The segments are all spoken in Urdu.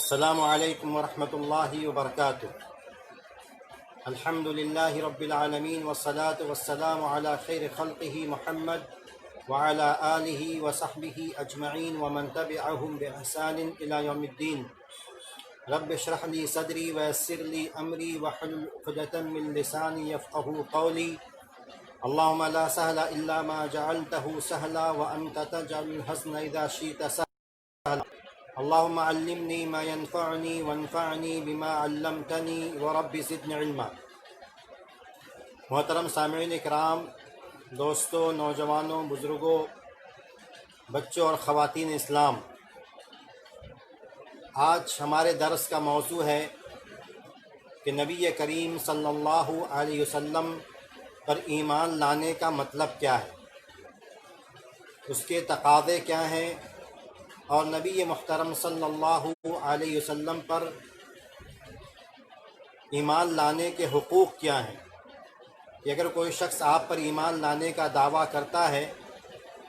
السلام علیکم ورحمۃ اللہ وبرکاتہ۔ الحمد للہ رب العالمین والصلاة والسلام علی خیر خلقہ محمد وعلی آلہ وصحبہ اجمعین ومن تبعہم بإحسان الی یوم الدین۔ رب اشرح لی صدری ویسر لی امری واحلل عقدۃ من لسانی یفقہوا قولی۔ اللہم لا سہل الا ما جعلتہ سہلا وانت تجعل الحزن اذا شئت سہلا۔ اللہم علمنی ما ینفعنی وانفعنی بما علمتنی ورب زدنی علما۔ محترم سامعین اکرام، دوستوں، نوجوانوں، بزرگوں، بچوں اور خواتین اسلام، آج ہمارے درس کا موضوع ہے کہ نبی کریم صلی اللہ علیہ وسلم پر ایمان لانے کا مطلب کیا ہے، اس کے تقاضے کیا ہیں، اور نبی محترم صلی اللہ علیہ وسلم پر ایمان لانے کے حقوق کیا ہیں، کہ اگر کوئی شخص آپ پر ایمان لانے کا دعویٰ کرتا ہے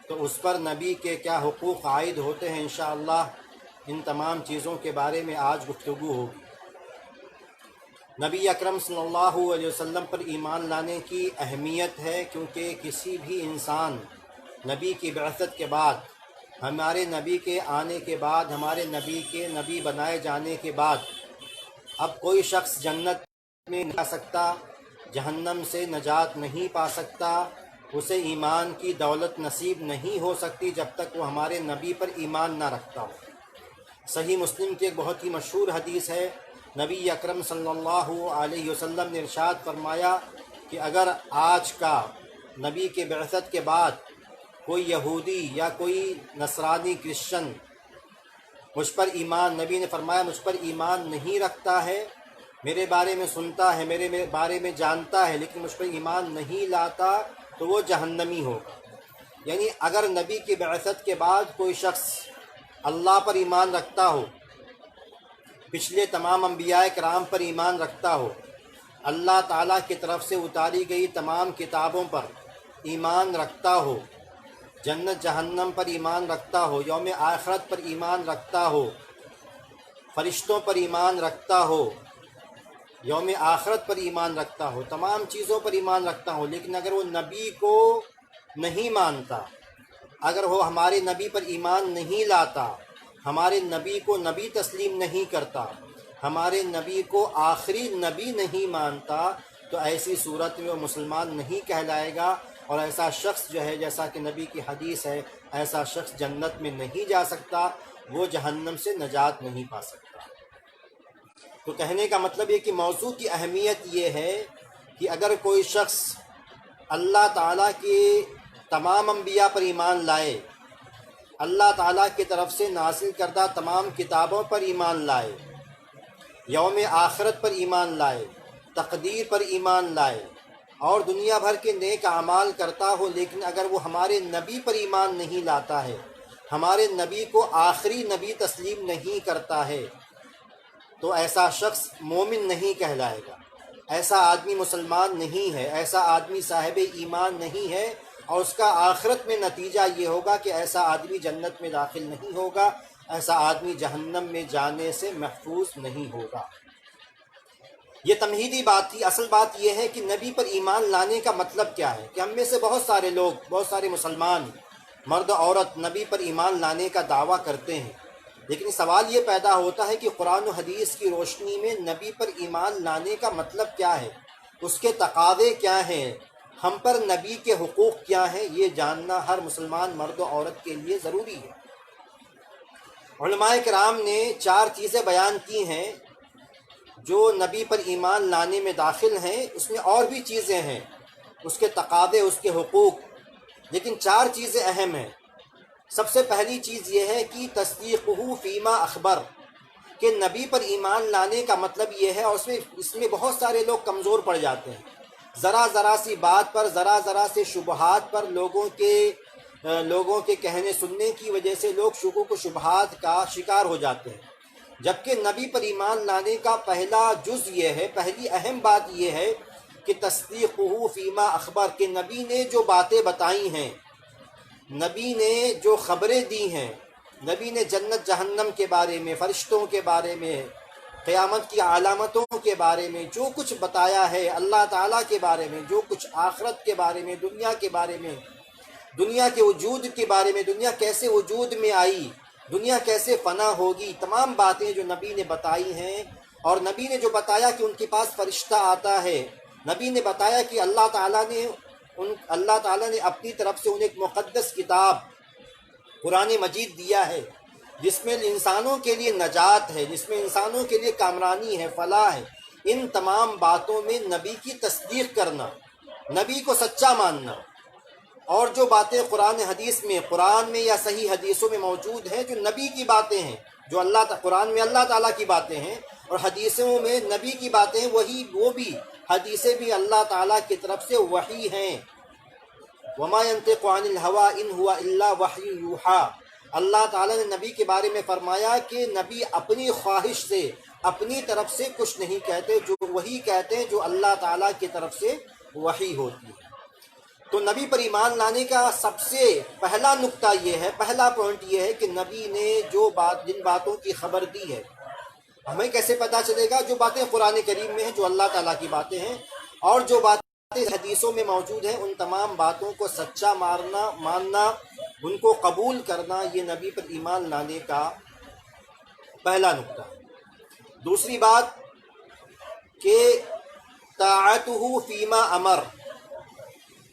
تو اس پر نبی کے کیا حقوق عائد ہوتے ہیں۔ انشاءاللہ ان تمام چیزوں کے بارے میں آج گفتگو ہوگی۔ نبی اکرم صلی اللہ علیہ وسلم پر ایمان لانے کی اہمیت ہے، کیونکہ کسی بھی انسان نبی کی بعثت کے بعد، ہمارے نبی کے آنے کے بعد، ہمارے نبی کے نبی بنائے جانے کے بعد اب کوئی شخص جنت میں نہیں جا سکتا، جہنم سے نجات نہیں پا سکتا، اسے ایمان کی دولت نصیب نہیں ہو سکتی جب تک وہ ہمارے نبی پر ایمان نہ رکھتا ہو۔ صحیح مسلم کی ایک بہت ہی مشہور حدیث ہے، نبی اکرم صلی اللہ علیہ وسلم نے ارشاد فرمایا کہ اگر آج کا نبی کے بعثت کے بعد کوئی یہودی یا کوئی نصرانی کرسچن مجھ پر ایمان، نبی نے فرمایا مجھ پر ایمان نہیں رکھتا ہے، میرے بارے میں سنتا ہے، میرے بارے میں جانتا ہے، لیکن مجھ پر ایمان نہیں لاتا، تو وہ جہنمی ہوگا۔ یعنی اگر نبی کی بعثت کے بعد کوئی شخص اللہ پر ایمان رکھتا ہو، پچھلے تمام انبیاء کرام پر ایمان رکھتا ہو، اللہ تعالیٰ کی طرف سے اتاری گئی تمام کتابوں پر ایمان رکھتا ہو، جنت جہنم پر ایمان رکھتا ہو، یوم آخرت پر ایمان رکھتا ہو، فرشتوں پر ایمان رکھتا ہو، یوم آخرت پر ایمان رکھتا ہو، تمام چیزوں پر ایمان رکھتا ہو، لیکن اگر وہ نبی کو نہیں مانتا، اگر وہ ہمارے نبی پر ایمان نہیں لاتا، ہمارے نبی کو نبی تسلیم نہیں کرتا، ہمارے نبی کو آخری نبی نہیں مانتا، تو ایسی صورت میں وہ مسلمان نہیں کہلائے گا، اور ایسا شخص جو ہے، جیسا کہ نبی کی حدیث ہے، ایسا شخص جنت میں نہیں جا سکتا، وہ جہنم سے نجات نہیں پا سکتا۔ تو کہنے کا مطلب یہ کہ موضوع کی اہمیت یہ ہے کہ اگر کوئی شخص اللہ تعالیٰ کے تمام انبیاء پر ایمان لائے، اللہ تعالیٰ کی طرف سے نازل کردہ تمام کتابوں پر ایمان لائے، یوم آخرت پر ایمان لائے، تقدیر پر ایمان لائے، اور دنیا بھر کے نیک اعمال کرتا ہو، لیکن اگر وہ ہمارے نبی پر ایمان نہیں لاتا ہے، ہمارے نبی کو آخری نبی تسلیم نہیں کرتا ہے، تو ایسا شخص مومن نہیں کہلائے گا، ایسا آدمی مسلمان نہیں ہے، ایسا آدمی صاحب ایمان نہیں ہے، اور اس کا آخرت میں نتیجہ یہ ہوگا کہ ایسا آدمی جنت میں داخل نہیں ہوگا، ایسا آدمی جہنم میں جانے سے محفوظ نہیں ہوگا۔ یہ تمہیدی بات تھی۔ اصل بات یہ ہے کہ نبی پر ایمان لانے کا مطلب کیا ہے، کہ ہم میں سے بہت سارے لوگ، بہت سارے مسلمان مرد و عورت نبی پر ایمان لانے کا دعویٰ کرتے ہیں، لیکن سوال یہ پیدا ہوتا ہے کہ قرآن و حدیث کی روشنی میں نبی پر ایمان لانے کا مطلب کیا ہے، اس کے تقاضے کیا ہیں، ہم پر نبی کے حقوق کیا ہیں، یہ جاننا ہر مسلمان مرد و عورت کے لیے ضروری ہے۔ علماء کرام نے 4 چیزیں بیان کی ہیں جو نبی پر ایمان لانے میں داخل ہیں، اس میں اور بھی چیزیں ہیں، اس کے تقاضے، اس کے حقوق، لیکن 4 چیزیں اہم ہیں۔ سب سے پہلی چیز یہ ہے کہ تصدیقہ فیما اخبر، کہ نبی پر ایمان لانے کا مطلب یہ ہے، اور اس میں بہت سارے لوگ کمزور پڑ جاتے ہیں، ذرا سی بات پر، ذرا سے شبہات پر لوگوں کے کہنے سننے کی وجہ سے لوگ شکوک و شبہات کا شکار ہو جاتے ہیں، جبکہ نبی پر ایمان لانے کا پہلا جز یہ ہے، پہلی اہم بات یہ ہے کہ تصدیقہ فیما اخبر، کہ نبی نے جو باتیں بتائی ہیں، نبی نے جو خبریں دی ہیں، نبی نے جنت جہنم کے بارے میں، فرشتوں کے بارے میں، قیامت کی علامتوں کے بارے میں جو کچھ بتایا ہے، اللہ تعالیٰ کے بارے میں جو کچھ، آخرت کے بارے میں، دنیا کے بارے میں، دنیا کے وجود کے بارے میں، دنیا کیسے وجود میں آئی، دنیا کیسے فنا ہوگی، تمام باتیں جو نبی نے بتائی ہیں. اور نبی نے جو بتایا کہ ان کے پاس فرشتہ آتا ہے، نبی نے بتایا کہ اللہ تعالیٰ نے اپنی طرف سے انہیں ایک مقدس کتاب قرآن مجید دیا ہے جس میں انسانوں کے لیے نجات ہے، جس میں انسانوں کے لیے کامرانی ہے، فلاح ہے. ان تمام باتوں میں نبی کی تصدیق کرنا، نبی کو سچا ماننا، اور جو باتیں قرآن میں یا صحیح حدیثوں میں موجود ہیں جو نبی کی باتیں ہیں، جو قرآن میں اللہ تعالیٰ کی باتیں ہیں اور حدیثوں میں نبی کی باتیں ہیں، وہ بھی حدیثیں بھی اللہ تعالیٰ کی طرف سے وحی ہیں. وما ينطق عن الهوى ان هو الا وحی یوحیٰ. اللہ تعالیٰ نے نبی کے بارے میں فرمایا کہ نبی اپنی خواہش سے، اپنی طرف سے کچھ نہیں کہتے، جو وہی کہتے ہیں جو اللہ تعالیٰ کی طرف سے وحی ہوتی ہے. تو نبی پر ایمان لانے کا سب سے پہلا نقطہ یہ ہے، پہلا پوائنٹ یہ ہے کہ نبی نے جن باتوں کی خبر دی ہے، ہمیں کیسے پتہ چلے گا؟ جو باتیں قرآن کریم میں ہیں، جو اللہ تعالیٰ کی باتیں ہیں، اور جو باتیں حدیثوں میں موجود ہیں، ان تمام باتوں کو سچا ماننا، ان کو قبول کرنا، یہ نبی پر ایمان لانے کا پہلا نقطہ. دوسری بات کہ طاعتہ فیما امر،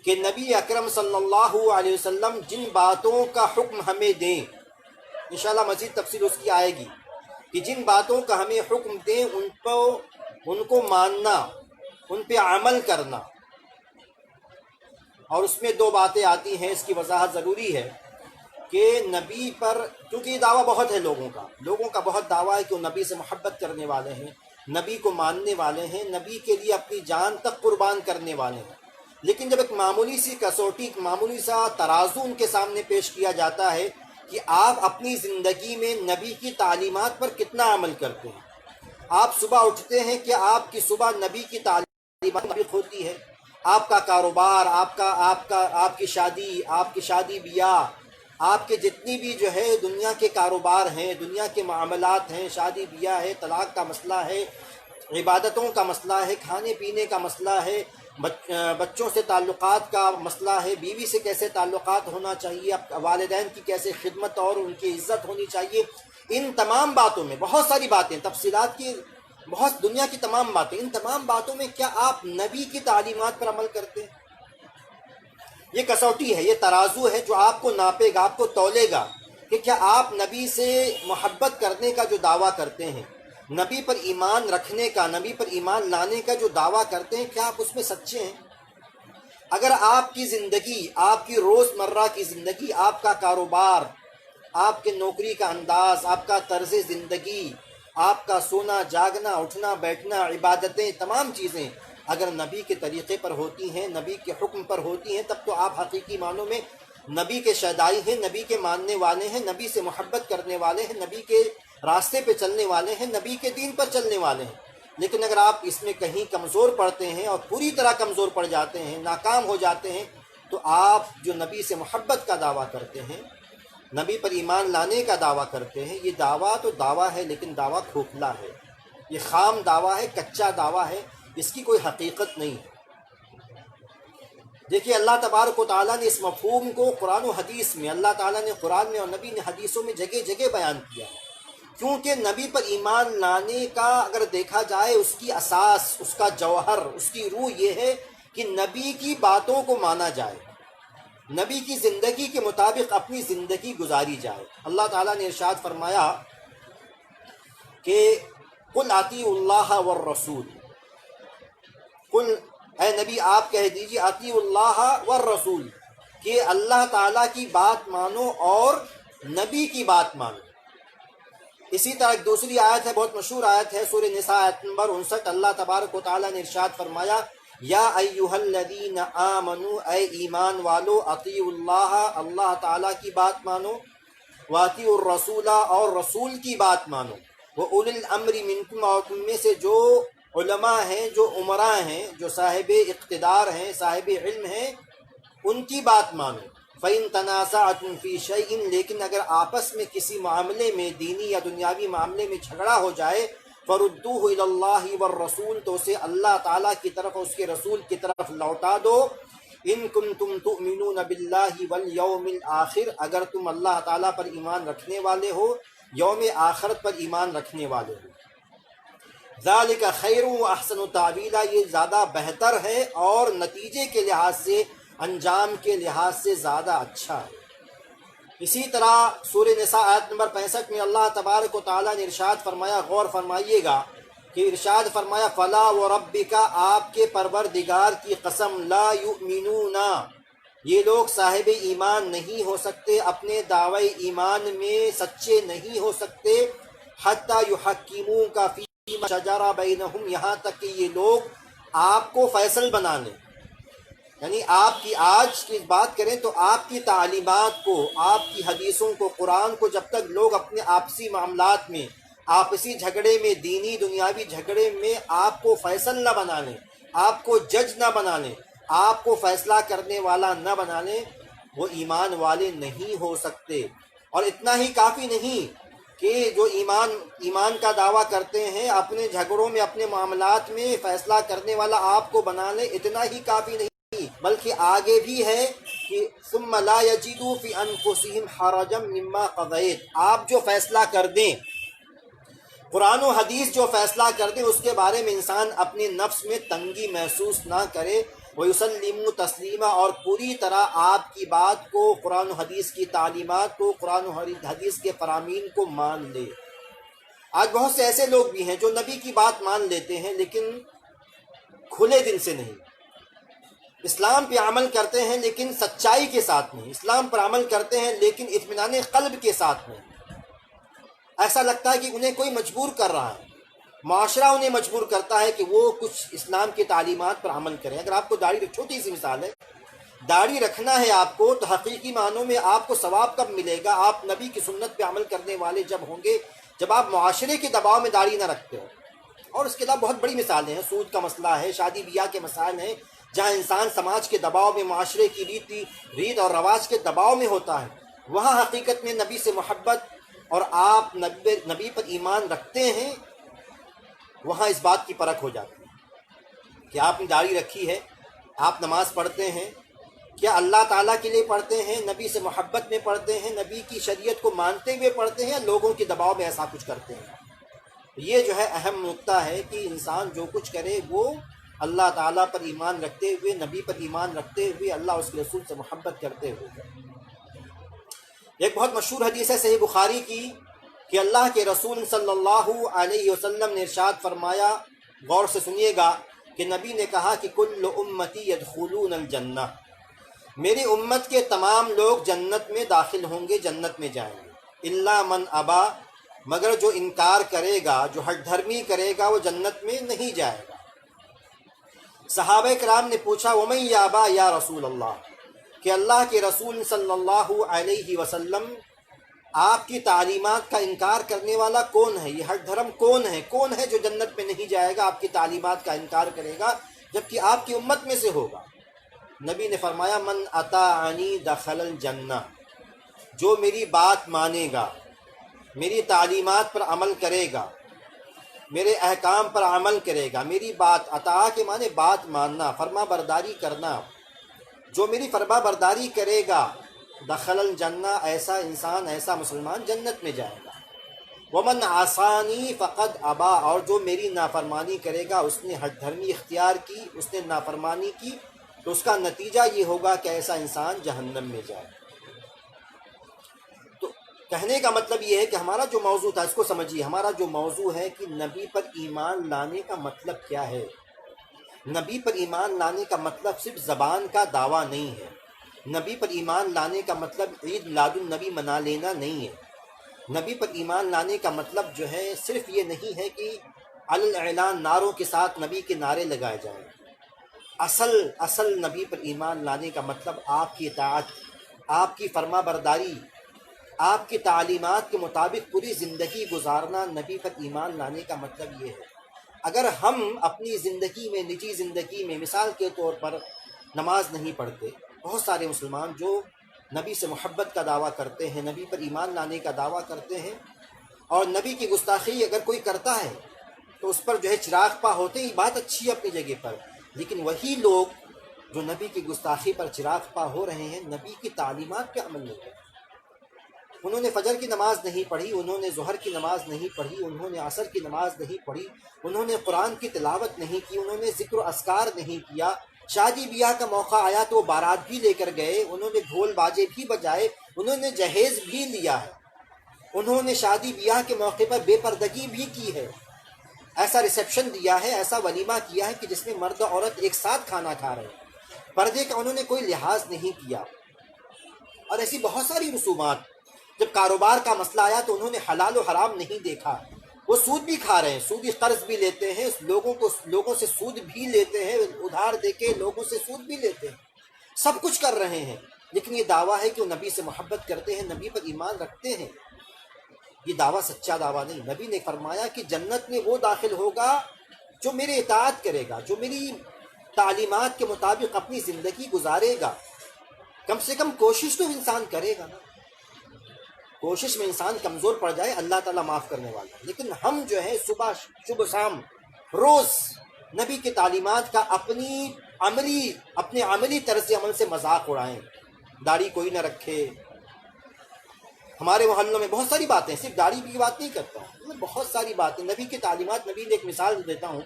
کہ نبی اکرم صلی اللہ علیہ وسلم جن باتوں کا حکم ہمیں دیں، انشاءاللہ مزید تفصیل اس کی آئے گی، کہ جن باتوں کا ہمیں حکم دیں ان کو ماننا، ان پہ عمل کرنا. اور اس میں دو باتیں آتی ہیں، اس کی وضاحت ضروری ہے کہ نبی پر، کیونکہ یہ دعویٰ بہت ہے لوگوں کا بہت دعویٰ ہے کہ وہ نبی سے محبت کرنے والے ہیں، نبی کو ماننے والے ہیں، نبی کے لیے اپنی جان تک قربان کرنے والے ہیں. لیکن جب ایک معمولی سی کسوٹی، ایک معمولی سا ترازو ان کے سامنے پیش کیا جاتا ہے کہ آپ اپنی زندگی میں نبی کی تعلیمات پر کتنا عمل کرتے ہیں، آپ صبح اٹھتے ہیں کہ آپ کی صبح نبی کی تعلیمات مطابق ہوتی ہے، آپ کا کاروبار، آپ کی شادی بیاہ، آپ کے جتنی بھی جو ہے دنیا کے کاروبار ہیں، دنیا کے معاملات ہیں، شادی بیاہ ہے، طلاق کا مسئلہ ہے، عبادتوں کا مسئلہ ہے، کھانے پینے کا مسئلہ ہے، بچوں سے تعلقات کا مسئلہ ہے، بیوی سے کیسے تعلقات ہونا چاہیے، والدین کی کیسے خدمت اور ان کی عزت ہونی چاہیے. ان تمام باتوں میں بہت ساری باتیں، تفصیلات کی بہت، دنیا کی تمام باتیں، ان تمام باتوں میں کیا آپ نبی کی تعلیمات پر عمل کرتے ہیں؟ یہ کسوٹی ہے، یہ ترازو ہے جو آپ کو ناپے گا، آپ کو تولے گا کہ کیا آپ نبی سے محبت کرنے کا جو دعویٰ کرتے ہیں، نبی پر ایمان رکھنے کا، نبی پر ایمان لانے کا جو دعویٰ کرتے ہیں، کیا آپ اس میں سچے ہیں؟ اگر آپ کی زندگی، آپ کی روزمرہ کی زندگی، آپ کا کاروبار، آپ کے نوکری کا انداز، آپ کا طرز زندگی، آپ کا سونا جاگنا، اٹھنا بیٹھنا، عبادتیں، تمام چیزیں اگر نبی کے طریقے پر ہوتی ہیں، نبی کے حکم پر ہوتی ہیں، تب تو آپ حقیقی معنوں میں نبی کے شیدائی ہیں، نبی کے ماننے والے ہیں، نبی سے محبت کرنے والے ہیں، نبی کے راستے پہ چلنے والے ہیں، نبی کے دین پر چلنے والے ہیں. لیکن اگر آپ اس میں کہیں کمزور پڑتے ہیں اور پوری طرح کمزور پڑ جاتے ہیں، ناکام ہو جاتے ہیں، تو آپ جو نبی سے محبت کا دعویٰ کرتے ہیں، نبی پر ایمان لانے کا دعویٰ کرتے ہیں، یہ دعویٰ تو دعویٰ ہے، لیکن دعویٰ کھوکھلا ہے، یہ خام دعویٰ ہے، کچا دعویٰ ہے، اس کی کوئی حقیقت نہیں ہے. دیکھیے اللہ تبارک و تعالیٰ نے اس مفہوم کو قرآن و حدیث میں، اللہ تعالیٰ نے قرآن میں اور نبی نے حدیثوں میں جگہ جگہ بیان کیا ہے. کیونکہ نبی پر ایمان لانے کا اگر دیکھا جائے، اس کی اساس، اس کا جوہر، اس کی روح یہ ہے کہ نبی کی باتوں کو مانا جائے، نبی کی زندگی کے مطابق اپنی زندگی گزاری جائے. اللہ تعالیٰ نے ارشاد فرمایا کہ قل اطیعوا اللہ والرسول، قل اے نبی آپ کہہ دیجیے اطیعوا اللہ والرسول، کہ اللہ تعالیٰ کی بات مانو اور نبی کی بات مانو. اسی طرح ایک دوسری آیت ہے، بہت مشہور آیت ہے، سورہ نساء آیت نمبر 59. اللہ تبارک و تعالیٰ نے ارشاد فرمایا یا ایھا الذین آمنوا، اے ایمان والو، اطیعوا اللہ، اللہ تعالیٰ کی بات مانو، واطیعوا الرسول، اور رسول کی بات مانو، وَأُولِي الْأَمْرِ مِنْکُمْ، اور تم میں سے جو علماء ہیں، جو عمراء ہیں، جو صاحب اقتدار ہیں، صاحب علم ہیں، ان کی بات مانو. فَإِن تَنَازَعْتُمْ فِي شَيْءٍ، لیکن اگر آپس میں کسی معاملے میں، دینی یا دنیاوی معاملے میں جھگڑا ہو جائے، فَرُدُّوهُ إِلَى اللَّهِ وَالرَّسُولِ، تو اسے اللہ تعالیٰ کی طرف اور اس کے رسول کی طرف لوٹا دو۔ ان کنتم تؤمنون باللہ والیوم الآخر، اگر تم اللہ تعالیٰ پر ایمان رکھنے والے ہو، یوم آخرت پر ایمان رکھنے والے ہو۔ ذالک خیر و احسن تعویلا، یہ زیادہ بہتر ہے اور نتیجے کے لحاظ سے، انجام کے لحاظ سے زیادہ اچھا ہے۔ اسی طرح سورہ نساء آیت نمبر 65 میں اللہ تبارک و تعالیٰ نے ارشاد فرمایا، غور فرمائیے گا کہ ارشاد فرمایا فلا وربک، آپ کے پروردگار کی قسم، لا یؤمنون، یہ لوگ صاحب ایمان نہیں ہو سکتے، اپنے دعوی ایمان میں سچے نہیں ہو سکتے، حتی یحکموک فیما شجر بینہم، یہاں تک کہ یہ لوگ آپ کو فیصل بنا لیں۔ یعنی آپ کی آج کی بات کریں تو آپ کی تعلیمات کو، آپ کی حدیثوں کو، قرآن کو جب تک لوگ اپنے آپسی معاملات میں، آپسی جھگڑے میں، دینی دنیاوی جھگڑے میں آپ کو فیصل نہ بنا لیں، آپ کو جج نہ بنا لیں، آپ کو فیصلہ کرنے والا نہ بنا لیں، وہ ایمان والے نہیں ہو سکتے۔ اور اتنا ہی کافی نہیں کہ جو ایمان کا دعویٰ کرتے ہیں، اپنے جھگڑوں میں، اپنے معاملات میں فیصلہ کرنے والا آپ کو بنا لیں، اتنا ہی کافی نہیں، بلکہ آگے بھی ہے کہ ثم لا یجدوا فی انفسہم حرجا مما قضیت، آپ جو فیصلہ کر دیں، قرآن و حدیث جو فیصلہ کر دیں، اس کے بارے میں انسان اپنے نفس میں تنگی محسوس نہ کرے، وَيُسَلِّمُ تسلیما، اور پوری طرح آپ کی بات کو، قرآن و حدیث کی تعلیمات کو، قرآن و حدیث کے فرامین کو مان لے۔ آج بہت سے ایسے لوگ بھی ہیں جو نبی کی بات مان لیتے ہیں لیکن کھلے دل سے نہیں، اسلام پہ عمل کرتے ہیں لیکن سچائی کے ساتھ نہیں، اسلام پر عمل کرتے ہیں لیکن اطمینان قلب کے ساتھ نہیں۔ ایسا لگتا ہے کہ انہیں کوئی مجبور کر رہا ہے، معاشرہ انہیں مجبور کرتا ہے کہ وہ کچھ اسلام کی تعلیمات پر عمل کریں۔ اگر آپ کو داڑھی، چھوٹی سی مثال ہے، داڑھی رکھنا ہے آپ کو، تو حقیقی معنوں میں آپ کو ثواب کب ملے گا؟ آپ نبی کی سنت پہ عمل کرنے والے جب ہوں گے، جب آپ معاشرے کے دباؤ میں داڑھی نہ رکھتے ہو۔ اور اس کے علاوہ بہت بڑی مثالیں ہیں، سود کا مسئلہ ہے، شادی بیاہ کے مسائل ہیں، جہاں انسان سماج کے دباؤ میں، معاشرے کی ریت اور رواج کے دباؤ میں ہوتا ہے، وہاں حقیقت میں نبی سے محبت اور آپ نبی پر ایمان رکھتے ہیں، وہاں اس بات کی پرکھ ہو جاتی ہے کہ آپ نے داڑھی رکھی ہے، آپ نماز پڑھتے ہیں، کیا اللہ تعالیٰ کے لیے پڑھتے ہیں، نبی سے محبت میں پڑھتے ہیں، نبی کی شریعت کو مانتے ہوئے پڑھتے ہیں، یا لوگوں کے دباؤ میں ایسا کچھ کرتے ہیں؟ یہ جو ہے اہم نقطہ ہے کہ انسان جو کچھ کرے وہ اللہ تعالیٰ پر ایمان رکھتے ہوئے، نبی پر ایمان رکھتے ہوئے، اللہ اس کے رسول سے محبت کرتے ہوئے۔ ایک بہت مشہور حدیث ہے صحیح بخاری کی کہ اللہ کے رسول صلی اللہ علیہ وسلم نے ارشاد فرمایا، غور سے سنیے گا، کہ نبی نے کہا کہ کل امتی یدخلون الجنہ، میری امت کے تمام لوگ جنت میں داخل ہوں گے، جنت میں جائیں گے، الا من ابا، مگر جو انکار کرے گا، جو ہٹ دھرمی کرے گا، وہ جنت میں نہیں جائے گا۔ صحابہ کرام نے پوچھا ومن یابا یا رسول اللہ، کہ اللہ کے رسول صلی اللہ علیہ وسلم، آپ کی تعلیمات کا انکار کرنے والا کون ہے؟ یہ ہٹ دھرم کون ہے جو جنت میں نہیں جائے گا، آپ کی تعلیمات کا انکار کرے گا جبکہ آپ کی امت میں سے ہوگا؟ نبی نے فرمایا من اطاعنی دخل الجنہ، جو میری بات مانے گا، میری تعلیمات پر عمل کرے گا، میرے احکام پر عمل کرے گا، میری بات، اطاع کے معنی بات ماننا، فرما برداری کرنا، جو میری فرما برداری کرے گا، دخل الجنہ، ایسا انسان، ایسا مسلمان جنت میں جائے گا۔ ومن عصانی فقد ابا، اور جو میری نافرمانی کرے گا، اس نے ہٹ دھرمی اختیار کی، اس نے نافرمانی کی، تو اس کا نتیجہ یہ ہوگا کہ ایسا انسان جہنم میں جائے۔ تو کہنے کا مطلب یہ ہے کہ ہمارا جو موضوع تھا، اس کو سمجھیے، ہمارا جو موضوع ہے کہ نبی پر ایمان لانے کا مطلب کیا ہے۔ نبی پر ایمان لانے کا مطلب صرف زبان کا دعویٰ نہیں ہے، نبی پر ایمان لانے کا مطلب عید میلاد النبی منا لینا نہیں ہے، نبی پر ایمان لانے کا مطلب جو ہے صرف یہ نہیں ہے کہ علی الاعلان نعروں کے ساتھ نبی کے نعرے لگائے جائیں۔ اصل نبی پر ایمان لانے کا مطلب آپ کی اطاعت، آپ کی فرما برداری، آپ کی تعلیمات کے مطابق پوری زندگی گزارنا، نبی پر ایمان لانے کا مطلب یہ ہے۔ اگر ہم اپنی زندگی میں، نجی زندگی میں، مثال کے طور پر نماز نہیں پڑھتے، بہت سارے مسلمان جو نبی سے محبت کا دعویٰ کرتے ہیں، نبی پر ایمان لانے کا دعویٰ کرتے ہیں، اور نبی کی گستاخی اگر کوئی کرتا ہے تو اس پر جو ہے چراغ پا ہوتے ہی، بات اچھی ہے اپنی جگہ پر، لیکن وہی لوگ جو نبی کی گستاخی پر چراغ پا ہو رہے ہیں نبی کی تعلیمات پہ عمل نہیں کرتے۔ انہوں نے فجر کی نماز نہیں پڑھی، انہوں نے ظہر کی نماز نہیں پڑھی، انہوں نے عصر کی نماز نہیں پڑھی، انہوں نے قرآن کی تلاوت نہیں کی، انہوں نے ذکر و اذکار نہیں کیا، شادی بیاہ کا موقع آیا تو وہ بارات بھی لے کر گئے، انہوں نے ڈھول باجے بھی بجائے، انہوں نے جہیز بھی لیا ہے، انہوں نے شادی بیاہ کے موقع پر بے پردگی بھی کی ہے، ایسا ریسیپشن دیا ہے، ایسا ولیمہ کیا ہے کہ جس میں مرد و عورت ایک ساتھ کھانا کھا رہے ہیں، پردے کا انہوں نے کوئی لحاظ نہیں کیا، اور ایسی بہت ساری رسومات۔ جب کاروبار کا مسئلہ آیا تو انہوں نے حلال و حرام نہیں دیکھا، وہ سود بھی کھا رہے ہیں، سودی قرض بھی لیتے ہیں، لوگوں سے سود بھی لیتے ہیں، ادھار دے کے لوگوں سے سود بھی لیتے ہیں، سب کچھ کر رہے ہیں، لیکن یہ دعویٰ ہے کہ وہ نبی سے محبت کرتے ہیں، نبی پر ایمان رکھتے ہیں۔ یہ دعویٰ سچا دعویٰ نہیں۔ نبی نے فرمایا کہ جنت میں وہ داخل ہوگا جو میرے اطاعت کرے گا، جو میری تعلیمات کے مطابق اپنی زندگی گزارے گا۔ کم سے کم کوشش تو انسان کرے گا نا، کوشش میں انسان کمزور پڑ جائے اللہ تعالیٰ معاف کرنے والا ہے، لیکن ہم جو ہے صبح صبح شام روز نبی کی تعلیمات کا اپنے عملی طرز عمل سے مذاق اڑائیں، داڑھی کوئی نہ رکھے۔ ہمارے محلوں میں بہت ساری باتیں، صرف داڑھی کی بات نہیں کرتا ہوں، بہت ساری باتیں نبی کی تعلیمات۔ نبی نے ایک مثال دیتا ہوں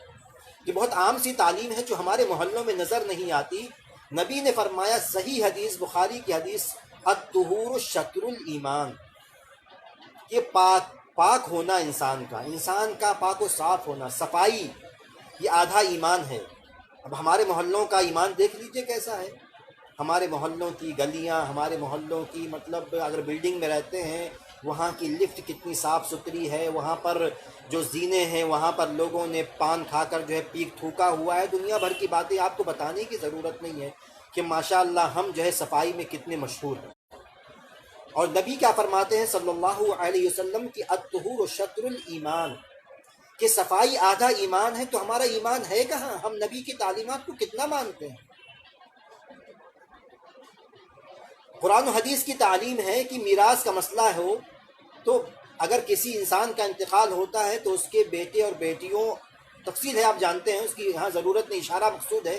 کہ بہت عام سی تعلیم ہے جو ہمارے محلوں میں نظر نہیں آتی۔ نبی نے فرمایا، صحیح حدیث، بخاری کی حدیث، الطہور شطر الایمان، کہ پاک ہونا انسان کا پاک و صاف ہونا، صفائی، یہ آدھا ایمان ہے۔ اب ہمارے محلوں کا ایمان دیکھ لیجئے کیسا ہے، ہمارے محلوں کی گلیاں، ہمارے محلوں کی مطلب اگر بلڈنگ میں رہتے ہیں وہاں کی لفٹ کتنی صاف ستھری ہے، وہاں پر جو زینے ہیں وہاں پر لوگوں نے پان کھا کر جو ہے پیک تھوکا ہوا ہے، دنیا بھر کی باتیں آپ کو بتانے کی ضرورت نہیں ہے کہ ماشاءاللہ ہم جو ہے صفائی میں کتنے مشہور ہیں۔ اور نبی کیا فرماتے ہیں صلی اللہ علیہ وسلم کی الطہور شطر الایمان، کہ صفائی آدھا ایمان ہے۔ تو ہمارا ایمان ہے کہاں؟ ہم نبی کی تعلیمات کو کتنا مانتے ہیں؟ قرآن و حدیث کی تعلیم ہے کہ میراث کا مسئلہ ہو تو اگر کسی انسان کا انتقال ہوتا ہے تو اس کے بیٹے اور بیٹیوں، تفصیل ہے آپ جانتے ہیں، اس کی یہاں ضرورت نہیں، اشارہ مقصود ہے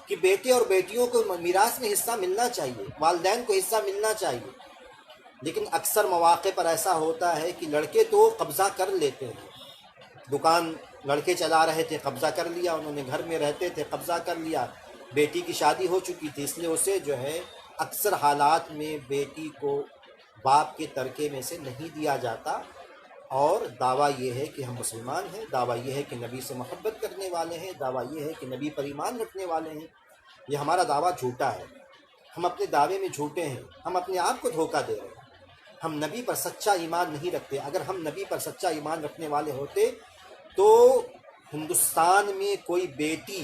کہ بیٹے اور بیٹیوں کو میراث میں حصہ ملنا چاہیے، والدین کو حصہ ملنا چاہیے، لیکن اکثر مواقع پر ایسا ہوتا ہے کہ لڑکے تو قبضہ کر لیتے ہیں، دکان لڑکے چلا رہے تھے قبضہ کر لیا، انہوں نے گھر میں رہتے تھے قبضہ کر لیا، بیٹی کی شادی ہو چکی تھی، اس لیے اسے جو ہے اکثر حالات میں بیٹی کو باپ کے ترکے میں سے نہیں دیا جاتا، اور دعویٰ یہ ہے کہ ہم مسلمان ہیں، دعویٰ یہ ہے کہ نبی سے محبت کرنے والے ہیں، دعویٰ یہ ہے کہ نبی پر ایمان رکھنے والے ہیں۔ یہ ہمارا دعویٰ جھوٹا ہے، ہم اپنے دعوے میں جھوٹے ہیں، ہم اپنے آپ کو دھوکہ دے رہے ہیں، ہم نبی پر سچا ایمان نہیں رکھتے۔ اگر ہم نبی پر سچا ایمان رکھنے والے ہوتے تو ہندوستان میں کوئی بیٹی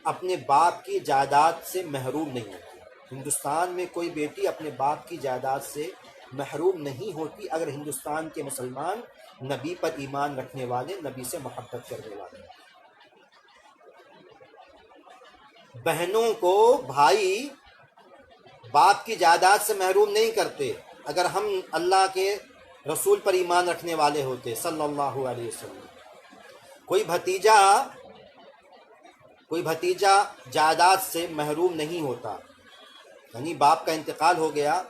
اپنے باپ کی جائیداد سے محروم نہیں ہوتی، ہندوستان میں کوئی بیٹی اپنے باپ کی جائیداد سے محروم نہیں ہوتی اگر ہندوستان کے مسلمان نبی پر ایمان رکھنے والے، نبی سے محبت کرنے والے۔ بہنوں کو بھائی باپ کی جائیداد سے محروم نہیں کرتے اگر ہم اللہ کے رسول پر ایمان رکھنے والے ہوتے صلی اللہ علیہ وسلم۔ کوئی بھتیجا جائیداد سے محروم نہیں ہوتا، یعنی باپ کا انتقال ہو گیا،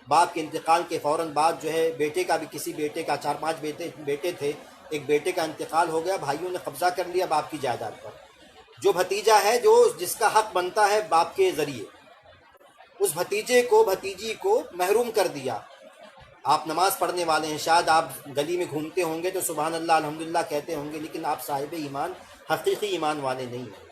باپ کے انتقال کے فوراً بعد جو ہے بیٹے کا بھی، کسی بیٹے کا 4-5 بیٹے تھے، ایک بیٹے کا انتقال ہو گیا، بھائیوں نے قبضہ کر لیا باپ کی جائیداد پر، جو بھتیجا ہے جس کا حق بنتا ہے باپ کے ذریعے، اس بھتیجے کو بھتیجی کو محروم کر دیا۔ آپ نماز پڑھنے والے ہیں، شاید آپ گلی میں گھومتے ہوں گے تو سبحان اللہ الحمدللہ کہتے ہوں گے، لیکن آپ صاحب ایمان، حقیقی ایمان والے نہیں ہیں۔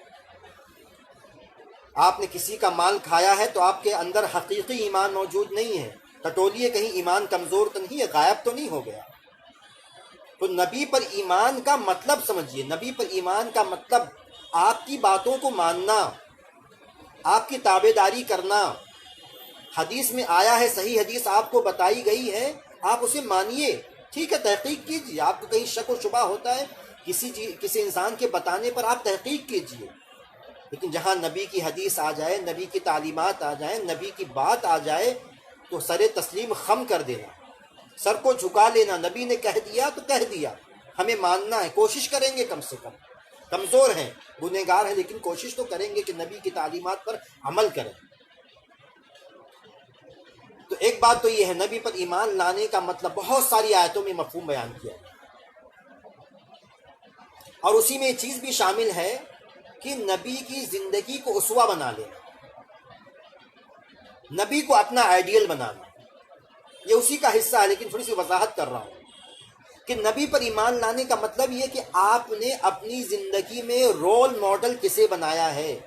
آپ نے کسی کا مال کھایا ہے تو آپ کے اندر حقیقی ایمان موجود نہیں ہے، ٹٹولیے کہیں ایمان کمزور تو نہیں ہے، غائب تو نہیں ہو گیا۔ تو نبی پر ایمان کا مطلب سمجھیے، نبی پر ایمان کا مطلب آپ کی باتوں کو ماننا، آپ کی تابعداری کرنا۔ حدیث میں آیا ہے، صحیح حدیث آپ کو بتائی گئی ہے، آپ اسے مانیے، ٹھیک ہے، تحقیق کیجیے، آپ کو کہیں شک و شبہ ہوتا ہے کسی انسان کے بتانے پر، آپ تحقیق کیجیے، لیکن جہاں نبی کی حدیث آ جائے، نبی کی تعلیمات آ جائیں، نبی کی بات آ جائے تو سر تسلیم خم کر دینا، سر کو جھکا لینا. نبی نے کہہ دیا تو کہہ دیا، ہمیں ماننا ہے. کوشش کریں گے، کم سے کم کمزور ہیں، گنہگار ہیں، لیکن کوشش تو کریں گے کہ نبی کی تعلیمات پر عمل کریں. تو ایک بات تو یہ ہے، نبی پر ایمان لانے کا مطلب بہت ساری آیتوں میں مفہوم بیان کیا ہے، اور اسی میں یہ چیز بھی شامل ہے کہ نبی کی زندگی کو اسوہ بنا لینا، نبی کو اپنا آئیڈیل بنانا. یہ اسی کا حصہ ہے، لیکن تھوڑی سی وضاحت کر رہا ہوں کہ نبی پر ایمان لانے کا مطلب یہ کہ آپ نے اپنی زندگی میں رول ماڈل کسے بنایا ہے،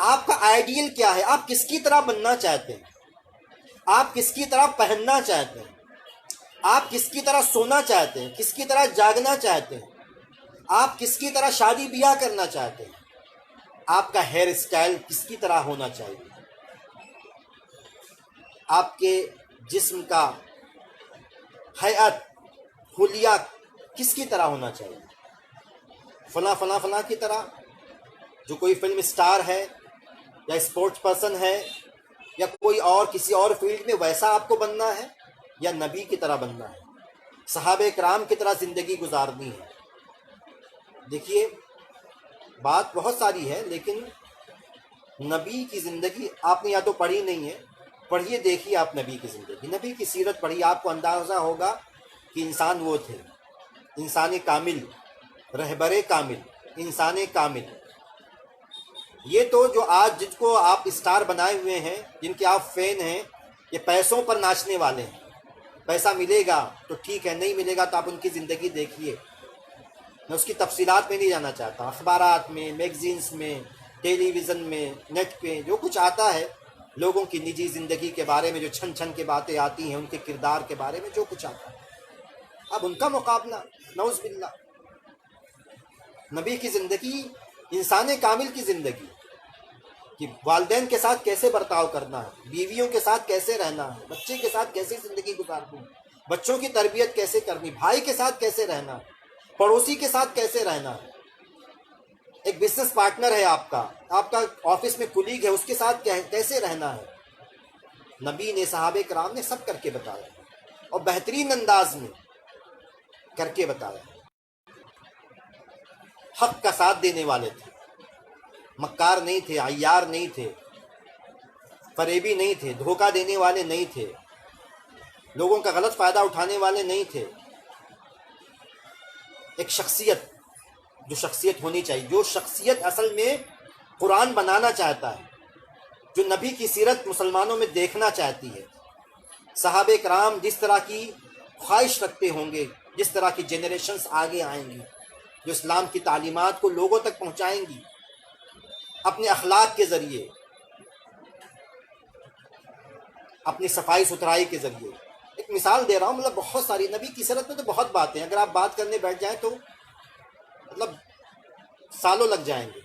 آپ کا آئیڈیل کیا ہے، آپ کس کی طرح بننا چاہتے ہیں، آپ کس کی طرح پہننا چاہتے ہیں، آپ کس کی طرح سونا چاہتے ہیں، کس کی طرح جاگنا چاہتے ہیں، آپ کس کی طرح شادی بیاہ کرنا چاہتے ہیں، آپ کا ہیئر اسٹائل کس کی طرح ہونا چاہیے، آپ کے جسم کا ہیئت حلیہ کس کی طرح ہونا چاہیے. فلاں فلاں فلاں کی طرح، جو کوئی فلم سٹار ہے یا اسپورٹس پرسن ہے یا کوئی اور کسی اور فیلڈ میں، ویسا آپ کو بننا ہے یا نبی کی طرح بننا ہے، صحابہ کرام کی طرح زندگی گزارنی ہے. دیکھیے بات بہت ساری ہے، لیکن نبی کی زندگی آپ نے یا تو پڑھی نہیں ہے، پڑھیے دیکھیے آپ نبی کی زندگی، نبی کی سیرت پڑھیے، آپ کو اندازہ ہوگا کہ انسان وہ تھے، انسان کامل، رہبر کامل، انسان کامل. یہ تو جو آج جن کو آپ اسٹار بنائے ہوئے ہیں، جن کے آپ فین ہیں، یہ پیسوں پر ناچنے والے ہیں. پیسہ ملے گا تو ٹھیک ہے، نہیں ملے گا تو آپ ان کی زندگی دیکھیے. میں اس کی تفصیلات میں نہیں جانا چاہتا. اخبارات میں، میگزینس میں، ٹیلی ویژن میں، نیٹ پہ جو کچھ آتا ہے، لوگوں کی نجی زندگی کے بارے میں جو چھن چھن کے باتیں آتی ہیں، ان کے کردار کے بارے میں جو کچھ آتا ہے، اب ان کا مقابلہ نعوذ باللہ. نبی کی زندگی، انسان کامل کی زندگی، کہ والدین کے ساتھ کیسے برتاؤ کرنا ہے، بیویوں کے ساتھ کیسے رہنا ہے، بچے کے ساتھ کیسے زندگی گزارنی ہے، بچوں کی تربیت کیسے کرنی، بھائی کے ساتھ کیسے رہنا ہے، پڑوسی کے ساتھ کیسے رہنا ہے، ایک بزنس پارٹنر ہے آپ کا آفس میں کولیگ ہے، اس کے ساتھ کیسے رہنا ہے. نبی نے، صحابہ کرام نے سب کر کے بتایا، اور بہترین انداز میں کر کے بتایا. حق کا ساتھ دینے والے تھے، مکار نہیں تھے، عیار نہیں تھے، فریبی نہیں تھے، دھوکہ دینے والے نہیں تھے، لوگوں کا غلط فائدہ اٹھانے والے نہیں تھے. ایک شخصیت، جو شخصیت ہونی چاہیے، جو شخصیت اصل میں قرآن بنانا چاہتا ہے، جو نبی کی سیرت مسلمانوں میں دیکھنا چاہتی ہے. صحابہ کرام جس طرح کی خواہش رکھتے ہوں گے، جس طرح کی جنریشنز آگے آئیں گی، جو اسلام کی تعلیمات کو لوگوں تک پہنچائیں گی اپنے اخلاق کے ذریعے، اپنی صفائی ستھرائی کے ذریعے. ایک مثال دے رہا ہوں، مطلب بہت ساری نبی کی سیرت میں تو بہت باتیں ہیں، اگر آپ بات کرنے بیٹھ جائیں تو مطلب سالوں لگ جائیں گے.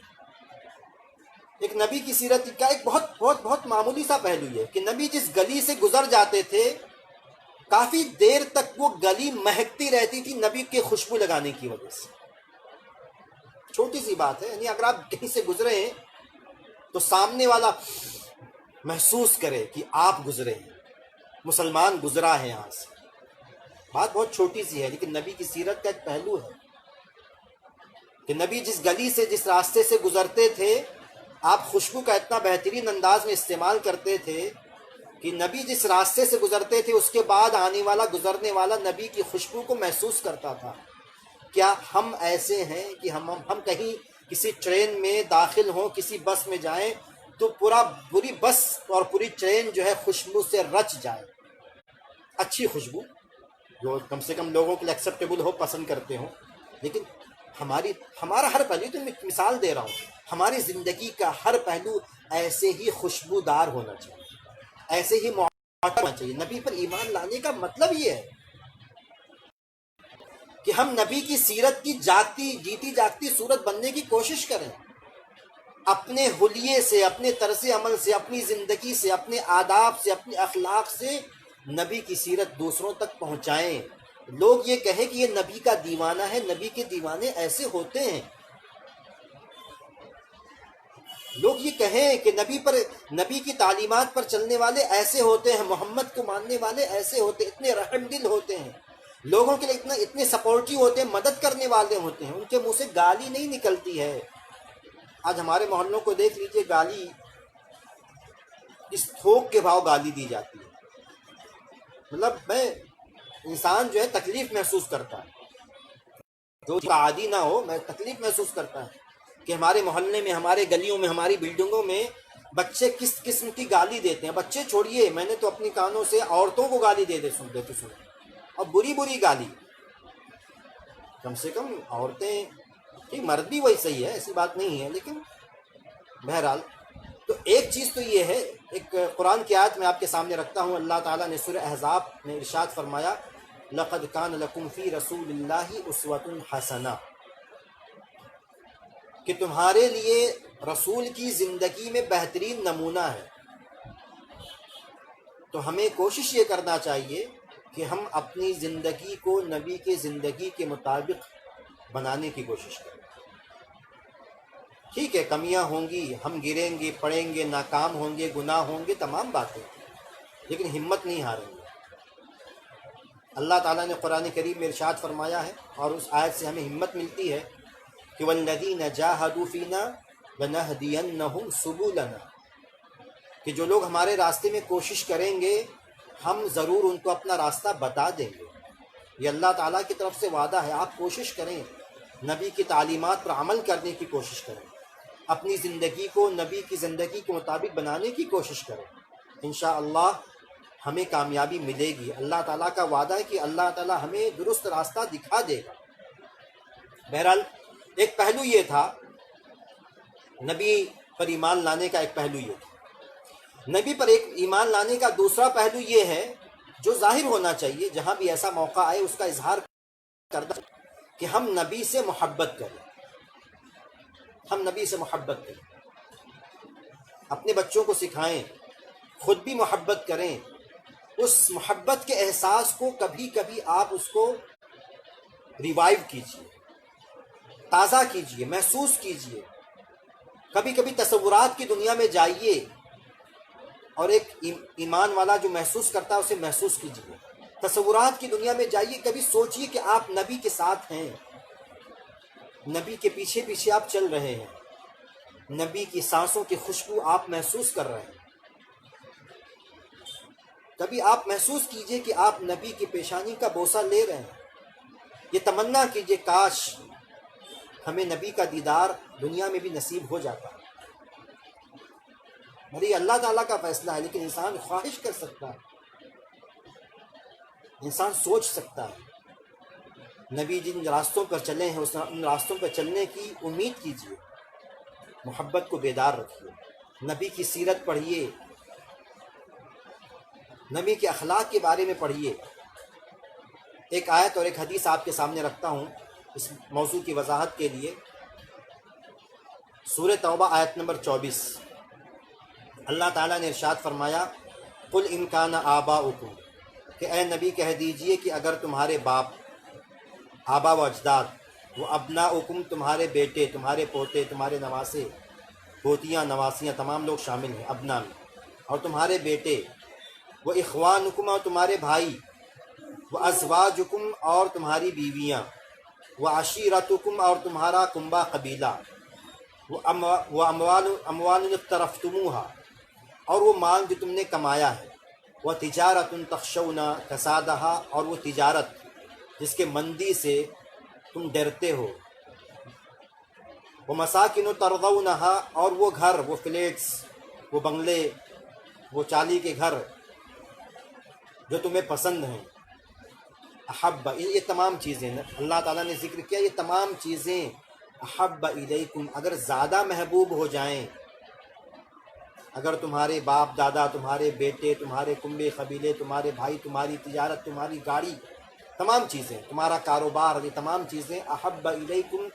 ایک نبی کی سیرت کا ایک بہت بہت بہت معمولی سا پہلو یہ کہ نبی جس گلی سے گزر جاتے تھے، کافی دیر تک وہ گلی مہکتی رہتی تھی نبی کے خوشبو لگانے کی وجہ سے. چھوٹی سی بات ہے، یعنی اگر آپ کہیں سے گزرے ہیں تو سامنے والا محسوس کرے کہ آپ گزرے ہیں، مسلمان گزرا ہے یہاں سے. بات بہت چھوٹی سی ہے، لیکن نبی کی سیرت کا ایک پہلو ہے کہ نبی جس گلی سے، جس راستے سے گزرتے تھے، آپ خوشبو کا اتنا بہترین انداز میں استعمال کرتے تھے کہ نبی جس راستے سے گزرتے تھے، اس کے بعد آنے والا، گزرنے والا نبی کی خوشبو کو محسوس کرتا تھا. کیا ہم ایسے ہیں کہ ہم کہیں کسی ٹرین میں داخل ہوں، کسی بس میں جائیں تو پوری بس اور پوری ٹرین جو ہے خوشبو سے رچ جائے، اچھی خوشبو جو کم سے کم لوگوں کے لیے ایکسیپٹیبل ہو، پسند کرتے ہوں. لیکن ہمارا ہر پہلو، تو میں مثال دے رہا ہوں، ہماری زندگی کا ہر پہلو ایسے ہی خوشبودار ہونا چاہیے، ایسے ہی معطر ہونا چاہیے. نبی پر ایمان لانے کا مطلب یہ ہے کہ ہم نبی کی سیرت کی جیتی جاگتی صورت بننے کی کوشش کریں، اپنے حلیے سے، اپنے طرز عمل سے، اپنی زندگی سے، اپنے آداب سے، اپنے اخلاق سے نبی کی سیرت دوسروں تک پہنچائیں. لوگ یہ کہیں کہ یہ نبی کا دیوانہ ہے، نبی کے دیوانے ایسے ہوتے ہیں. لوگ یہ کہیں کہ نبی کی تعلیمات پر چلنے والے ایسے ہوتے ہیں، محمد کو ماننے والے ایسے ہوتے ہیں، اتنے رحم دل ہوتے ہیں، لوگوں کے لیے اتنے سپورٹیو ہوتے ہیں، مدد کرنے والے ہوتے ہیں، ان کے منہ سے گالی نہیں نکلتی ہے۔ آج ہمارے محلوں کو دیکھ لیجئے، گالی اس تھوک کے بھاؤ گالی دی جاتی ہے۔ مطلب انسان جو ہے تکلیف محسوس کرتا ہے، جو عادی نہ ہو میں تکلیف محسوس کرتا ہے کہ ہمارے محلے میں، ہمارے گلیوں میں، ہماری بلڈنگوں میں بچے کس قسم کی گالی دیتے ہیں۔ بچے چھوڑیے، میں نے تو اپنی کانوں سے عورتوں کو گالی دیتے سنا، اور بری بری گالی۔ کم سے کم عورتیں، ٹھیک مرد بھی وہی صحیح ہے، ایسی بات نہیں ہے، لیکن بہرحال تو ایک چیز تو یہ ہے، ایک قرآن کی آیت میں آپ کے سامنے رکھتا ہوں۔ اللہ تعالیٰ نے سورہ احزاب میں ارشاد فرمایا، لَقَدْ كَانَ لَكُمْ فِي رَسُولِ اللَّهِ أُسْوَةٌ حَسَنَةٌ، کہ تمہارے لیے رسول کی زندگی میں بہترین نمونہ ہے۔ تو ہمیں کوشش یہ کرنا چاہیے کہ ہم اپنی زندگی کو نبی کے زندگی کے مطابق بنانے کی کوشش کریں۔ ٹھیک ہے، کمیاں ہوں گی، ہم گریں گے، پڑیں گے، ناکام ہوں گے، گناہ ہوں گے، تمام باتیں، لیکن ہمت نہیں ہاریں گے۔ اللہ تعالیٰ نے قرآن کریم میں ارشاد فرمایا ہے، اور اس آیت سے ہمیں ہمت ملتی ہے کہ وَالَّذِينَ جَاهَدُوا فِينَا لَنَهْدِيَنَّهُمْ سُبُلَنَا، کہ جو لوگ ہمارے راستے میں کوشش کریں گے ہم ضرور ان کو اپنا راستہ بتا دیں گے۔ یہ اللہ تعالیٰ کی طرف سے وعدہ ہے۔ آپ کوشش کریں، نبی کی تعلیمات پر عمل کرنے کی کوشش کریں، اپنی زندگی کو نبی کی زندگی کے مطابق بنانے کی کوشش کریں، انشاءاللہ ہمیں کامیابی ملے گی۔ اللہ تعالیٰ کا وعدہ ہے کہ اللہ تعالیٰ ہمیں درست راستہ دکھا دے گا۔ بہرحال ایک پہلو یہ تھا، نبی پر ایمان لانے کا ایک پہلو یہ تھا۔ نبی پر ایک ایمان لانے کا دوسرا پہلو یہ ہے جو ظاہر ہونا چاہیے، جہاں بھی ایسا موقع آئے اس کا اظہار کرنا، کہ ہم نبی سے محبت کریں۔ ہم نبی سے محبت کریں، اپنے بچوں کو سکھائیں، خود بھی محبت کریں۔ اس محبت کے احساس کو کبھی کبھی آپ اس کو ریوائیو کیجئے، تازہ کیجئے، محسوس کیجئے۔ کبھی کبھی تصورات کی دنیا میں جائیے، اور ایک ایمان والا جو محسوس کرتا ہے اسے محسوس کیجئے۔ تصورات کی دنیا میں جائیے، کبھی سوچئے کہ آپ نبی کے ساتھ ہیں، نبی کے پیچھے پیچھے آپ چل رہے ہیں، نبی کی سانسوں کی خوشبو آپ محسوس کر رہے ہیں۔ کبھی آپ محسوس کیجئے کہ آپ نبی کی پیشانی کا بوسہ لے رہے ہیں۔ یہ تمنا کیجئے کاش ہمیں نبی کا دیدار دنیا میں بھی نصیب ہو جاتا۔ یہ اللہ تعالیٰ کا فیصلہ ہے، لیکن انسان خواہش کر سکتا ہے، انسان سوچ سکتا ہے۔ نبی جن راستوں پر چلے ہیں ان راستوں پر چلنے کی امید کیجئے، محبت کو بیدار رکھیے، نبی کی سیرت پڑھیے، نبی کے اخلاق کے بارے میں پڑھیے۔ ایک آیت اور ایک حدیث آپ کے سامنے رکھتا ہوں اس موضوع کی وضاحت کے لیے۔ سورہ توبہ آیت نمبر 24، اللہ تعالیٰ نے ارشاد فرمایا، قُلْ إِنْ كَانَ آبَاؤُكُمْ، کہ اے نبی کہہ دیجئے کہ اگر تمہارے باپ، آبا و اجداد، وہ ابناؤکم تمہارے بیٹے، تمہارے پوتے، تمہارے نواسے، پوتیاں نواسیاں تمام لوگ شامل ہیں ابنا میں، اور تمہارے بیٹے، وہ اخوانکم اور تمہارے بھائی، وہ ازواجکم اور تمہاری بیویاں، وہ عشیرتکم اور تمہارا کنبہ قبیلہ، وہ اموال اقترفتموہا، اور وہ مال جو تم نے کمایا ہے، وہ تجارت تخشون کسادہا، اور وہ تجارت جس کے مندی سے تم ڈرتے ہو، وہ مساکن ترضونہا، اور وہ گھر، وہ فلیٹس، وہ بنگلے، وہ چالی کے گھر جو تمہیں پسند ہیں، احب، یہ تمام چیزیں اللہ تعالیٰ نے ذکر کیا، یہ تمام چیزیں احب الیکم، اگر زیادہ محبوب ہو جائیں، اگر تمہارے باپ دادا، تمہارے بیٹے، تمہارے کنبے قبیلے، تمہارے بھائی، تمہاری تجارت، تمہاری گاڑی، تمام چیزیں، تمہارا کاروبار، یہ تمام چیزیں احب الیکم،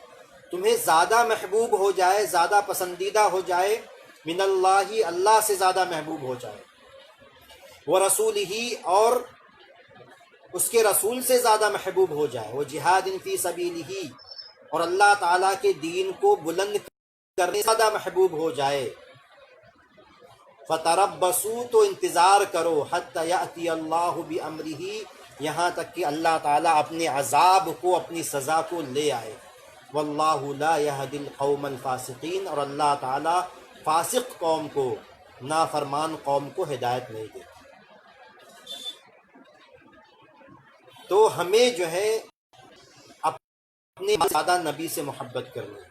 تمہیں زیادہ محبوب ہو جائے، زیادہ پسندیدہ ہو جائے، من اللہ، اللہ سے زیادہ محبوب ہو جائے، ورسولہ، اور اس کے رسول سے زیادہ محبوب ہو جائے، وہ جہاد فی سبیلہ، اور اللہ تعالیٰ کے دین کو بلند کرنے زیادہ محبوب ہو جائے، فتربصوا تو انتظار کرو، حتی یأتی اللہ بامرہ، یہاں تک کہ اللہ تعالیٰ اپنے عذاب کو، اپنی سزا کو لے آئے۔ واللہ لا یہدی القوم الفاسقین، اور اللہ تعالیٰ فاسق قوم کو، نافرمان قوم کو ہدایت نہیں دیتا۔ تو ہمیں جو ہے اپنے زیادہ نبی سے محبت کرنی ہے،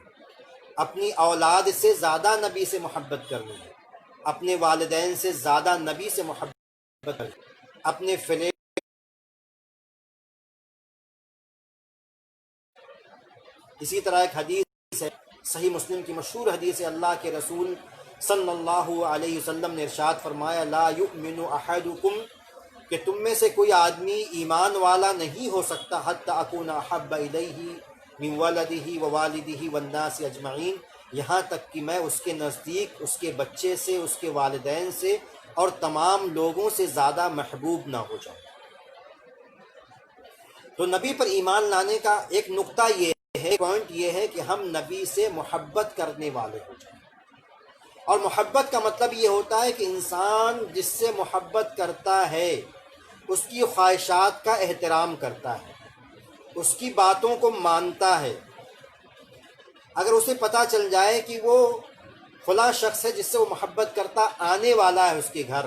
اپنی اولاد سے زیادہ نبی سے محبت کرنی ہے، اپنے والدین سے زیادہ نبی سے محبت کرنی ہے، اپنے فلیٹ۔ اسی طرح ایک حدیث ہے، صحیح مسلم کی مشہور حدیث ہے، اللہ کے رسول صلی اللہ علیہ وسلم نے ارشاد فرمایا، لا یؤمن احدکم، کہ تم میں سے کوئی آدمی ایمان والا نہیں ہو سکتا، حتی اکون احب الیہ من ولدہ ووالدہ والناس اجمعین، یہاں تک کہ میں اس کے نزدیک اس کے بچے سے، اس کے والدین سے اور تمام لوگوں سے زیادہ محبوب نہ ہو جاؤں۔ تو نبی پر ایمان لانے کا ایک نقطہ یہ ہے، پوائنٹ یہ ہے کہ ہم نبی سے محبت کرنے والے ہو جائیں۔ اور محبت کا مطلب یہ ہوتا ہے کہ انسان جس سے محبت کرتا ہے اس کی خواہشات کا احترام کرتا ہے، اس کی باتوں کو مانتا ہے۔ اگر اسے پتہ چل جائے کہ وہ فلاں شخص ہے جس سے وہ محبت کرتا آنے والا ہے اس کے گھر،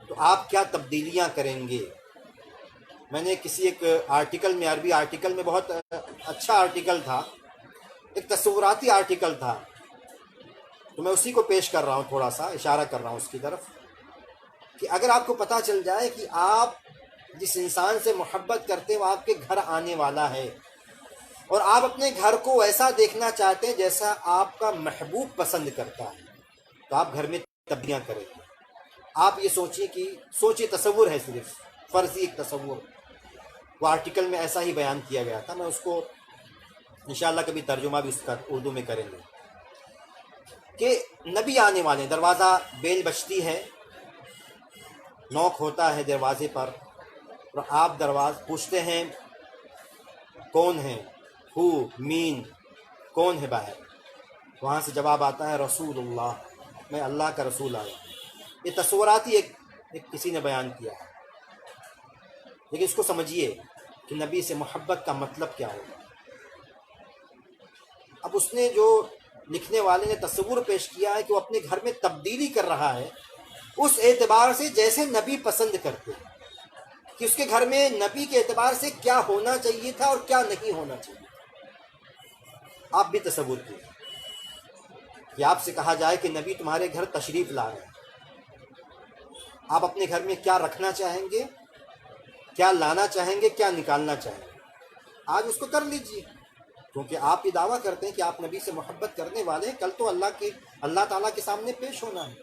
تو آپ کیا تبدیلیاں کریں گے؟ میں نے کسی ایک آرٹیکل میں، عربی آرٹیکل میں، بہت اچھا آرٹیکل تھا، ایک تصوراتی آرٹیکل تھا، تو میں اسی کو پیش کر رہا ہوں، تھوڑا سا اشارہ کر رہا ہوں اس کی طرف، کہ اگر آپ کو پتہ چل جائے کہ آپ جس انسان سے محبت کرتے ہیں وہ آپ کے گھر آنے والا ہے، اور آپ اپنے گھر کو ایسا دیکھنا چاہتے ہیں جیسا آپ کا محبوب پسند کرتا ہے، تو آپ گھر میں تبدیلیاں کریں گے۔ آپ یہ سوچیے، کہ سوچیے، تصور ہے، صرف فرضی ایک تصور، وہ آرٹیکل میں ایسا ہی بیان کیا گیا تھا، میں اس کو انشاءاللہ کبھی ترجمہ بھی اس کا اردو میں کریں گے، کہ نبی آنے والے ہیں، دروازہ بیل بجتی ہے، نوک ہوتا ہے دروازے پر، اور آپ پوچھتے ہیں کون ہے، ہو مین، کون ہے باہر، وہاں سے جواب آتا ہے رسول اللہ، میں اللہ کا رسول آیا ہوں۔ یہ تصوراتی ایک کسی نے بیان کیا ہے، لیکن اس کو سمجھیے کہ نبی سے محبت کا مطلب کیا ہوگا۔ اب اس نے جو لکھنے والے نے تصور پیش کیا ہے کہ وہ اپنے گھر میں تبدیلی کر رہا ہے اس اعتبار سے جیسے نبی پسند کرتے ہیں، کہ اس کے گھر میں نبی کے اعتبار سے کیا ہونا چاہیے تھا اور کیا نہیں ہونا چاہیے۔ آپ بھی تصور کیجیے کہ آپ سے کہا جائے کہ نبی تمہارے گھر تشریف لا رہے ہیں، آپ اپنے گھر میں کیا رکھنا چاہیں گے، کیا لانا چاہیں گے، کیا نکالنا چاہیں گے؟ آج اس کو کر لیجیے، کیونکہ آپ یہ دعویٰ کرتے ہیں کہ آپ نبی سے محبت کرنے والے ہیں، کل تو اللہ تعالیٰ کے سامنے پیش ہونا ہے۔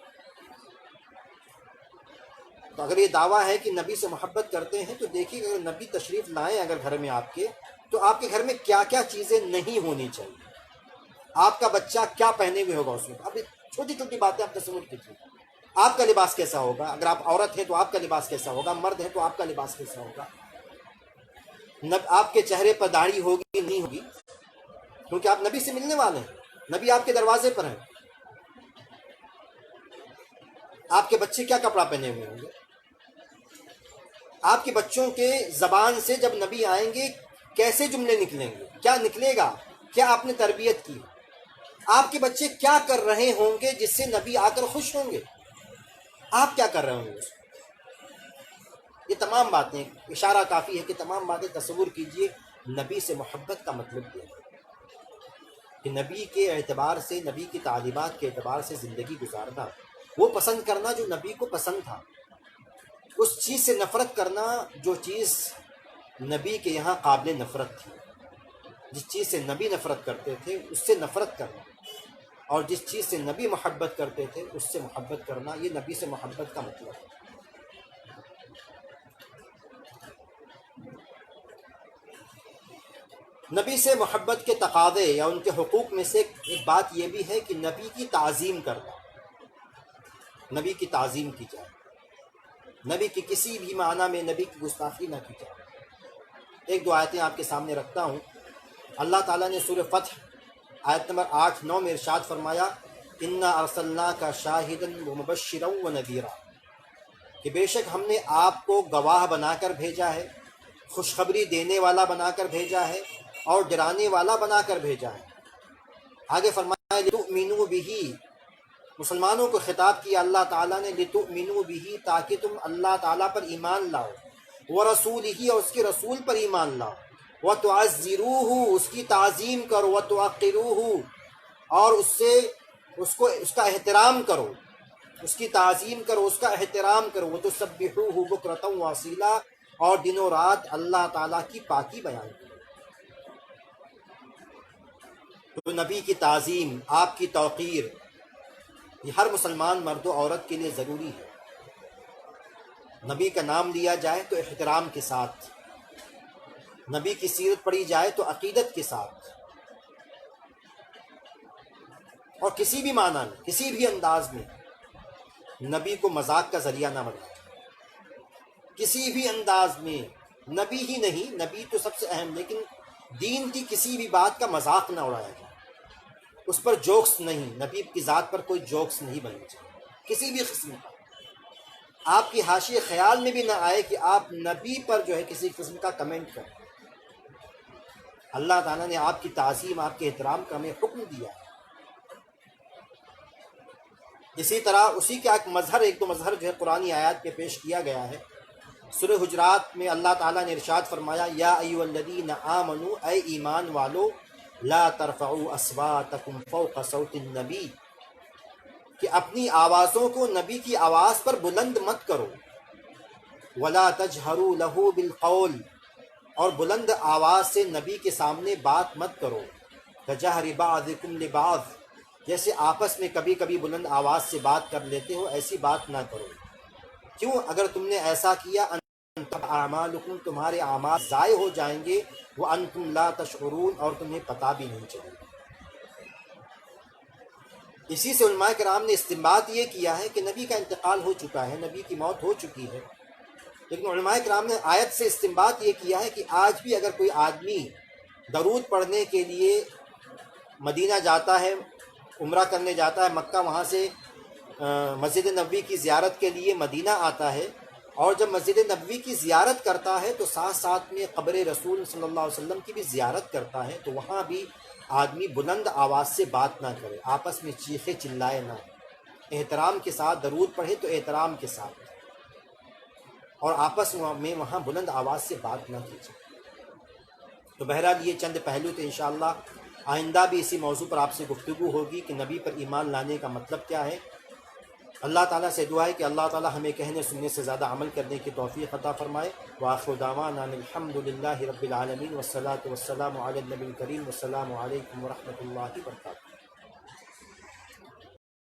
تو اگر یہ دعویٰ ہے کہ نبی سے محبت کرتے ہیں تو دیکھیے، اگر نبی تشریف لائیں اگر گھر میں آپ کے، تو آپ کے گھر میں کیا کیا چیزیں نہیں ہونی چاہیے، آپ کا بچہ کیا پہنے ہوئے ہوگا اس میں۔ اب چھوٹی چھوٹی باتیں آپ تصور کیجیے، آپ کا لباس کیسا ہوگا، اگر آپ عورت ہیں تو آپ کا لباس کیسا ہوگا، مرد ہیں تو آپ کا لباس کیسا ہوگا، آپ کے چہرے پر داڑھی ہوگی نہیں ہوگی، کیونکہ آپ نبی سے ملنے والے ہیں، نبی آپ کے دروازے پر ہیں۔ آپ کے بچے کیا کپڑا پہنے ہوئے ہوں گے، آپ کے بچوں کے زبان سے جب نبی آئیں گے کیسے جملے نکلیں گے، کیا نکلے گا، کیا آپ نے تربیت کی، آپ کے بچے کیا کر رہے ہوں گے جس سے نبی آ کر خوش ہوں گے، آپ کیا کر رہے ہوں گے۔ یہ تمام باتیں، اشارہ کافی ہے کہ تمام باتیں تصور کیجئے۔ نبی سے محبت کا مطلب یہ ہے کہ نبی کے اعتبار سے، نبی کی تعلیمات کے اعتبار سے زندگی گزارنا، وہ پسند کرنا جو نبی کو پسند تھا، اس چیز سے نفرت کرنا جو چیز نبی کے یہاں قابل نفرت تھی، جس چیز سے نبی نفرت کرتے تھے اس سے نفرت کرنا، اور جس چیز سے نبی محبت کرتے تھے اس سے محبت کرنا، یہ نبی سے محبت کا مطلب ہے۔ نبی سے محبت کے تقاضے یا ان کے حقوق میں سے ایک بات یہ بھی ہے کہ نبی کی تعظیم کرنا، نبی کی تعظیم کی جائے، نبی کی کسی بھی معنی میں نبی کی گستاخی نہ کی جائے۔ ایک دو آیتیں آپ کے سامنے رکھتا ہوں۔ اللہ تعالیٰ نے سورہ فتح آیت نمبر 8-9 میں ارشاد فرمایا انا ارسلناک شاہدا ومبشرا ونذیرا، کہ بے شک ہم نے آپ کو گواہ بنا کر بھیجا ہے، خوشخبری دینے والا بنا کر بھیجا ہے اور ڈرانے والا بنا کر بھیجا ہے۔ آگے فرمایا لتؤمنوا بہ، مسلمانوں کو خطاب کیا اللہ تعالیٰ نے، لتؤمنوا بہ، تاکہ تم اللہ تعالیٰ پر ایمان لاؤ، ورسولہ، اور اس کے رسول پر ایمان لاؤ، وتعزروہ، اس کی تعظیم کرو، وتوقروہ، اور اس کا احترام کرو، اس کی تعظیم کرو، اس کا احترام کرو، وتسبحوہ بکرۃ واصیلا، اور دن و رات اللہ تعالیٰ کی پاکی بیان کرو۔ تو نبی کی تعظیم، آپ کی توقیر، یہ ہر مسلمان مرد و عورت کے لیے ضروری ہے۔ نبی کا نام لیا جائے تو احترام کے ساتھ، نبی کی سیرت پڑھی جائے تو عقیدت کے ساتھ، اور کسی بھی معنی میں، کسی بھی انداز میں نبی کو مذاق کا ذریعہ نہ بنائے، کسی بھی انداز میں، نبی ہی نہیں، نبی تو سب سے اہم، لیکن دین کی کسی بھی بات کا مذاق نہ اڑایا جائے، اس پر جوکس نہیں، نبی کی ذات پر کوئی جوکس نہیں بننا چاہیے کسی بھی قسم کا۔ آپ کی حاشیے خیال میں بھی نہ آئے کہ آپ نبی پر جو ہے کسی قسم کا کمنٹ کریں۔ اللہ تعالیٰ نے آپ کی تعظیم، آپ کے احترام کا ہمیں حکم دیا ہے۔ اسی طرح اسی کا ایک دو مظہر جو ہے قرآنی آیات میں پیش کیا گیا ہے۔ سورہ حجرات میں اللہ تعالیٰ نے ارشاد فرمایا یا ایھا الذین آمنوا، اے ایمان والو، لا ترفعوا اصواتکم فوق صوت النبی، کہ اپنی آوازوں کو نبی کی آواز پر بلند مت کرو، ولا تجہروا لہ بالقول، اور بلند آواز سے نبی کے سامنے بات مت کرو، کجہر بعضکم لبعض، جیسے آپس میں کبھی کبھی بلند آواز سے بات کر لیتے ہو، ایسی بات نہ کرو۔ کیوں؟ اگر تم نے ایسا کیا اعمالکم، تمہارے اعمال ضائع ہو جائیں گے، وانتم لا تشعرون، اور تمہیں پتہ بھی نہیں چلے گا۔ اسی سے علماء کرام نے استنباط یہ کیا ہے کہ نبی کا انتقال ہو چکا ہے، نبی کی موت ہو چکی ہے، لیکن علماء کرام نے آیت سے استنباط یہ کیا ہے کہ آج بھی اگر کوئی آدمی درود پڑھنے کے لیے مدینہ جاتا ہے، عمرہ کرنے جاتا ہے مکہ، وہاں سے مسجد نبوی کی زیارت کے لیے مدینہ آتا ہے، اور جب مسجد نبوی کی زیارت کرتا ہے تو ساتھ ساتھ میں قبر رسول صلی اللہ علیہ وسلم کی بھی زیارت کرتا ہے، تو وہاں بھی آدمی بلند آواز سے بات نہ کرے، آپس میں چیخے چلائے نہ، احترام کے ساتھ درود پڑھے تو احترام کے ساتھ، اور آپس میں وہاں بلند آواز سے بات نہ کیجیے۔ تو بہرحال یہ چند پہلو تھے، انشاءاللہ آئندہ بھی اسی موضوع پر آپ سے گفتگو ہوگی کہ نبی پر ایمان لانے کا مطلب کیا ہے۔ اللہ تعالیٰ سے دعا ہے کہ اللہ تعالیٰ ہمیں کہنے سننے سے زیادہ عمل کرنے کی توفیق عطا فرمائے۔ وآخر دعوانا الحمد للہ رب العالمین، والصلاة والسلام علی النبی الکریم، والسلام علیکم ورحمۃ اللہ وبرکاتہ۔